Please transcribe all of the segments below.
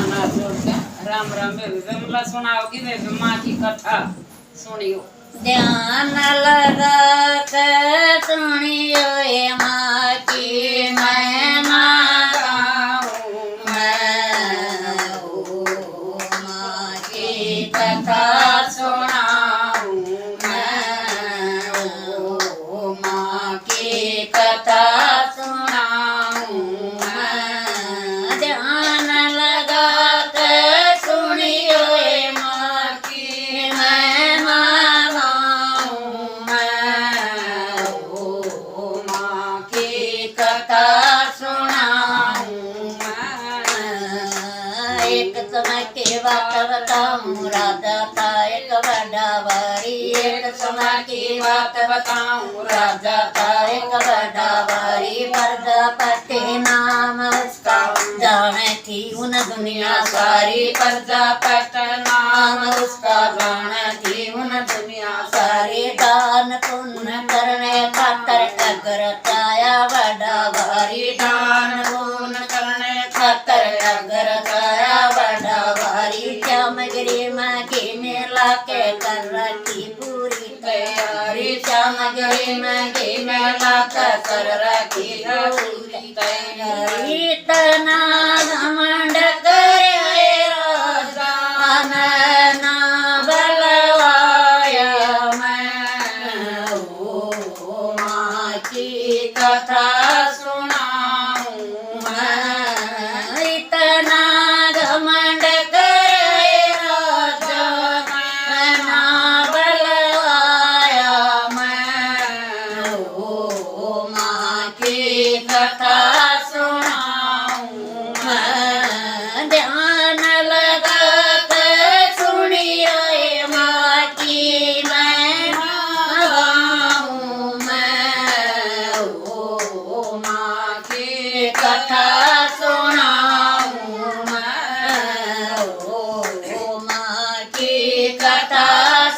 ना जोड़कर राम राम बेबी मला सुनाओगी बेबी माँ की कथा सुनियो। ध्यान लगा कर सुनियो ये माँ की महिमा गाऊं मैं, ओ माँ की कथा सुनाऊं मैं, ओ माँ की कथा सुनाऊं मैं। ध्यान लगा कर सुनियो ये माँ की महिमा गाऊं मैं, ओ माँ की कथा सुनाऊं मैं। एक समय की बात बताऊं, राजा था एक बड़ा भारी। एक समय की बात बताऊं, राजा था एक बड़ा भारी। प्रजापति नाम उसका जाने थी उन दुनिया सारी। प्रजापति नाम उसका जाने थी उन दुनिया सारी। दान पुण्य करने खातर अग्रताया बड़ा भारी। दान पुण्य करने खातर अग्रताया बड़ा भारी। श्यामगिरी माँ की मेला के कर रखी पूरी तैयारी। श्यामगिरी माँ की मेला का कर रखी पूरी तैयारी। इतना घमंड करे राजा ना बलवाया मैं, ओ माँ की कथा सुनाऊं मैं। इतना घमंड करे राजा ना बलवाया मैं, ओ माँ की कथा सुनाऊं मैं। ध्यान लगा कर सुनियो ये माँ की महिमा गाऊं मैं, ओ माँ की कथा सुनाऊं मैं, ओ माँ की कथा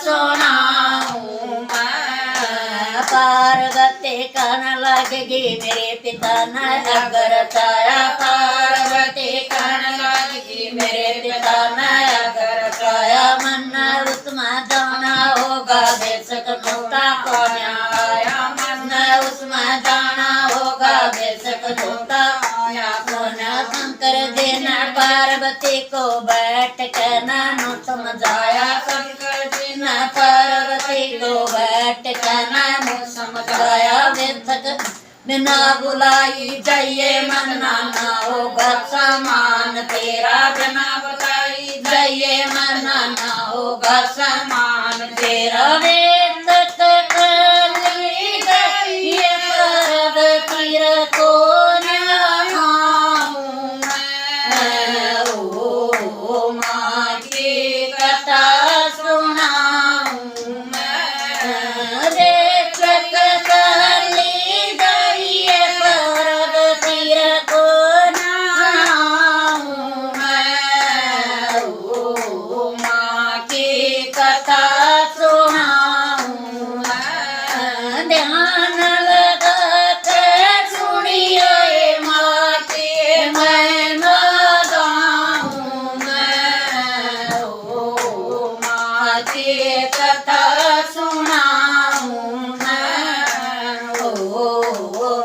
सुनाऊं मैं। पार्वती कहने लगेगी मेरे पिता ने अग्रताया। पार्वती कहने लगेगी मेरे पिता ने अग्रताया। मन उसमें जाना होगा बेशक धोता को आया। मन उसमें जाना होगा बेशक धोता आया। सोना शंकर जी ने पार्वती को बैठ के नानो समझाया। शंकर जी ने पार्वती को बैठ के नानो समझाया। बेशक बिना बुलाई जाइए मना ना होगा सामान तेरा। बिना बुलाई जाइए मना ना होगा सामान तेरा। बेशक कली जाइए पार्वती को नहाऊं मैं, ओ माँ की कथा सुनाऊं मैं। बेशक कली जाइए पार्वती को नहाऊं मैं, ओ माँ की कथा सुनाऊं मैं। ध्यान लगा कर सुनियो ये माँ की महिमा गाऊं मैं, ओ माँ की कथा सुनाऊं मैं, ओ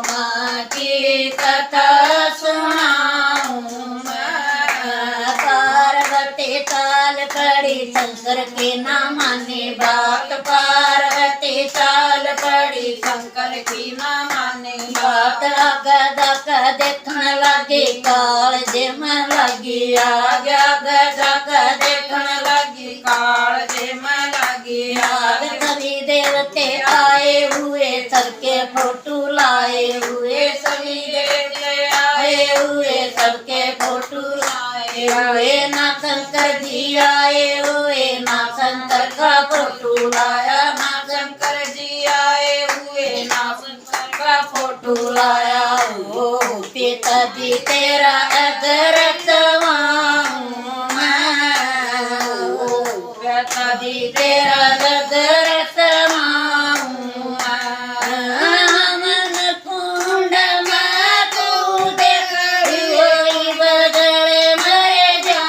माँ की कथा सुनाऊं मैं। पार्वती ताल पड़ी शंकर की ना माने बात। पार्वती ताल पड़ी शंकर की ना माने बात। गदक देखने लगी काल जे में लगी आग। गदक देखने लगी काल जे में लगी आग। सभी देवते आए हुए सबके फोटो लाए हुए। सभी देवते आए हुए सबके फोटो लाए हुए। ना शंकर जी आए हुए ना शंकर का फोटो लाया। ना शंकर जी आए हुए ना शंकर का फोटो लाया। ओ पिताजी तेरा अग्रतवाऊं मैं, ओ पिताजी तेरा अग्रतवाऊं मैं। मन कुंड में तू देख बगल मरे जा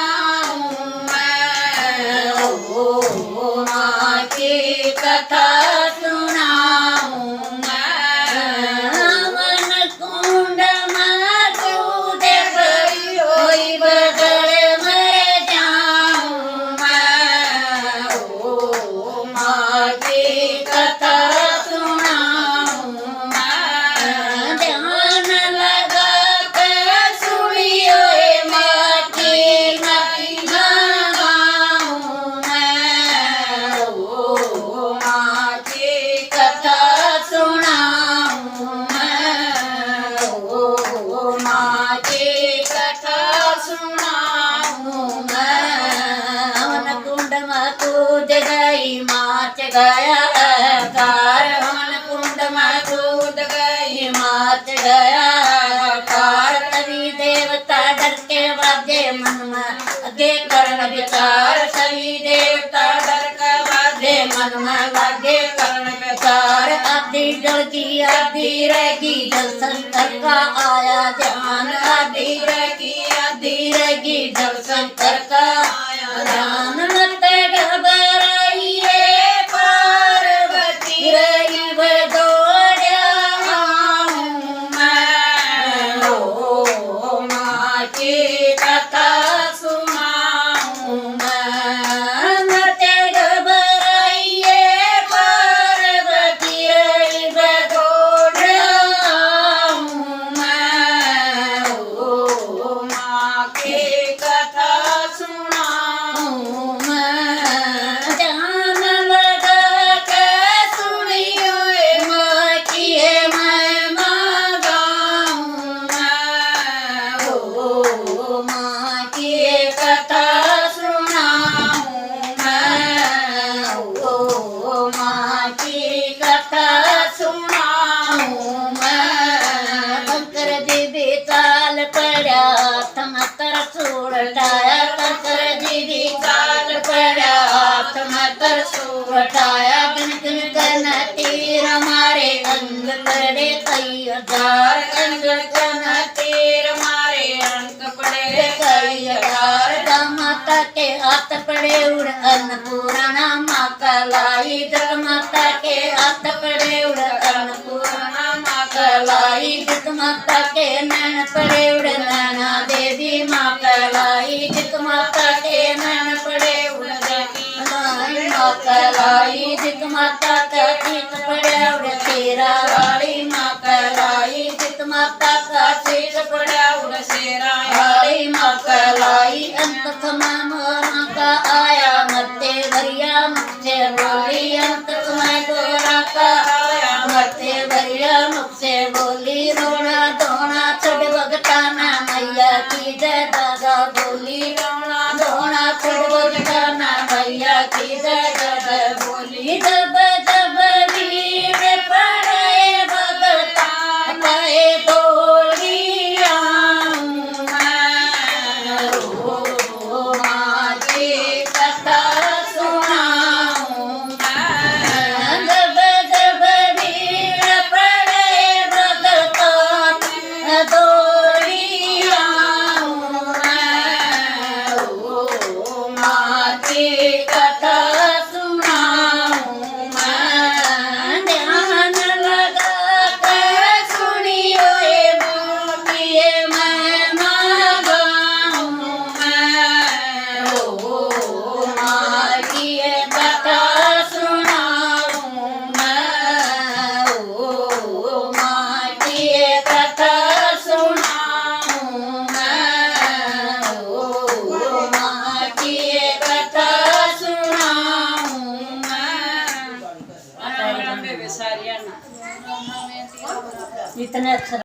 गया अहंकार मन कुंड में कूद गई माच गया अहंकार तभी देवता डर के वाजे मन में आगे करण विचार सभी देवता डर के वाजे मन में आगे करण विचार आदि जलगी आदि रहेगी जल शंकर का आया ध्यान आदि रहेगी जल शंकर का ध्यान मत घबराइए पार्वती रही वे दौड़या हूँ मैं ओ माँ की कथा सुनाऊँ मैं मत घबराइए पार्वती रही वे दौड़या हूँ मैं ओ माँ की कथा सुनाऊँ मैं ध्यान लगा के सुनियो माँ की मैं गाऊँ मैं ओ माँ की कथा सुनाऊँ मैं ओ माँ की कथा सुनाऊँ मैं कंकर जी भी चाल पड़ा थम तर सूरटाया कंकर जी भी चाल पड़ा थम तर सूरटाया गन गन गन तीर मारे अंग पड़े कई हजार गन गन तीर मारे अंग पड़े कई हजार माता के हाथ पड़े उड़ अन्नपूर्णा माँ कलाई जग माता के हाथ पड़े उड़ अन्नपूर्णा माँ कलाई जग माता के नैन पड़े उड़ नैना देवी माँ कलाई जग माता के नैन पड़े उड़ देवी माँ कलाई जग माता का चित पड़े उड़ शेरा वाली माँ कलाई जग माता का चित पड़े उड़ शेरा वाली माँ कलाई अंत समय मोरा का आया मरते भरिया मुझसे बोली अंत समय गोरा का आया मरते भरिया मुझसे बोली रोना धोना छोड़ भगताना मैया की जय दादा बोली रोना धोना छोड़ भगताना मैया की जय दादा बोली जब जब वीर पड़े भगता पाए दौड़िया मैं ओ माँ की कथा सुनाऊँ मैं जब जब वीर पड़े भगता दौड़िया मैं ओ माँ की कथा सुनाऊँ मैं ध्यान लगा कर सुनियो ये बोलिए मैं गाऊँ मैं ओ माँ की कथा सुनाऊँ मैं ओ माँ की कथा सुनाऊँ मैं ओ माँ की कथा सुनाऊँ मैं राम राम बेबे सारिया ना इतने अक्षर